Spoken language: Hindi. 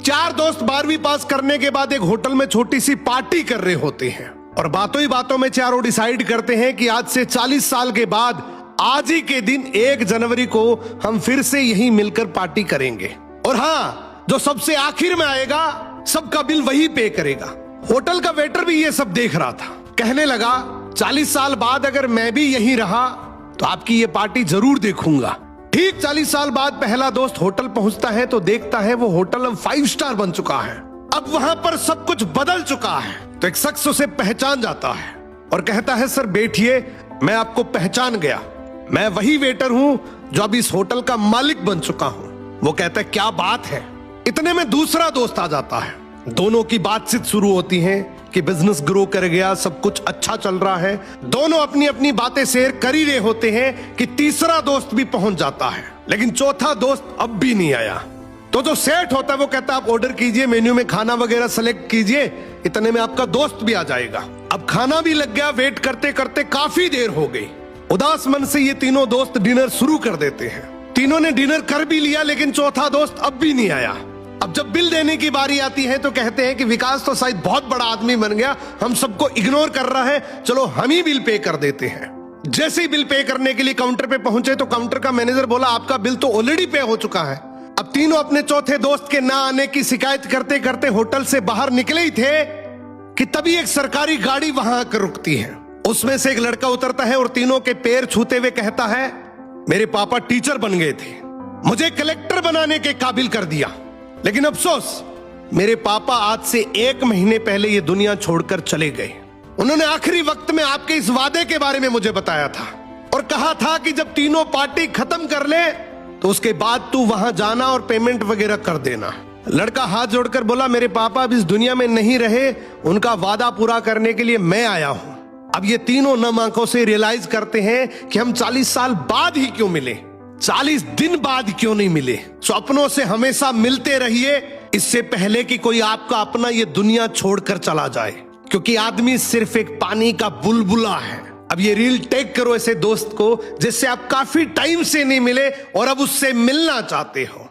4 दोस्त 12वीं पास करने के बाद एक होटल में छोटी सी पार्टी कर रहे होते हैं और बातों ही बातों में चारों डिसाइड करते हैं कि आज से 40 साल के बाद आज ही के दिन 1 जनवरी को हम फिर से यहीं मिलकर पार्टी करेंगे। और हाँ, जो सबसे आखिर में आएगा सबका बिल वही पे करेगा। होटल का वेटर भी ये सब देख रहा था। कहने लगा 40 साल बाद अगर मैं भी यहीं रहा तो आपकी ये पार्टी जरूर देखूंगा। ठीक 40 साल बाद पहला दोस्त होटल पहुंचता है तो देखता है वो होटल अब 5 स्टार बन चुका है। अब वहां पर सब कुछ बदल चुका है। तो एक शख्स उसे पहचान जाता है और कहता है सर बैठिए, मैं आपको पहचान गया, मैं वही वेटर हूं जो अब इस होटल का मालिक बन चुका हूं। वो कहता है क्या बात है। इतने में दूसरा दोस्त आ जाता है। दोनों की बातचीत शुरू होती है कि बिजनेस ग्रो कर गया, सब कुछ अच्छा चल रहा है। दोनों अपनी अपनी बातें शेयर कर ही रहे होते हैं कि तीसरा दोस्त भी पहुंच जाता है, लेकिन चौथा दोस्त अब भी नहीं आया। तो जो सेठ होता है वो कहता है आप ऑर्डर कीजिए, मेन्यू में खाना वगैरह सेलेक्ट कीजिए, इतने में आपका दोस्त भी आ जाएगा। अब खाना भी लग गया। वेट करते करते काफी देर हो गई। उदास मन से ये तीनों दोस्त डिनर शुरू कर देते हैं। तीनों ने डिनर कर भी लिया, लेकिन चौथा दोस्त अब भी नहीं आया। अब जब बिल देने की बारी आती है तो कहते हैं कि विकास तो शायद बहुत बड़ा आदमी बन गया, हम सबको इग्नोर कर रहा है, चलो हम ही बिल पे कर देते हैं। जैसे ही बिल पे करने के लिए काउंटर पे पहुंचे तो काउंटर का मैनेजर बोला आपका बिल तो ऑलरेडी पे हो चुका है। अब तीनों अपने चौथे दोस्त के ना आने की शिकायत करते करते होटल से बाहर निकले ही थे कि तभी एक सरकारी गाड़ी वहां आकर रुकती है। उसमें से एक लड़का उतरता है और तीनों के पैर छूते हुए कहता है मेरे पापा टीचर बन गए थे, मुझे कलेक्टर बनाने के काबिल कर दिया, लेकिन अफसोस मेरे पापा आज से 1 महीने पहले ये दुनिया छोड़कर चले गए। उन्होंने आखिरी वक्त में आपके इस वादे के बारे में मुझे बताया था और कहा था कि जब तीनों पार्टी खत्म कर ले तो उसके बाद तू वहां जाना और पेमेंट वगैरह कर देना। लड़का हाथ जोड़कर बोला मेरे पापा अब इस दुनिया में नहीं रहे, उनका वादा पूरा करने के लिए मैं आया हूं। अब ये तीनों नम आंखों से रियलाइज करते हैं कि हम 40 साल बाद ही क्यों मिले, 40 दिन बाद क्यों नहीं मिले। स्वप्नों से हमेशा मिलते रहिए, इससे पहले कि कोई आपका अपना ये दुनिया छोड़कर चला जाए, क्योंकि आदमी सिर्फ एक पानी का बुलबुला है। अब ये रील टैग करो ऐसे दोस्त को जिससे आप काफी टाइम से नहीं मिले और अब उससे मिलना चाहते हो।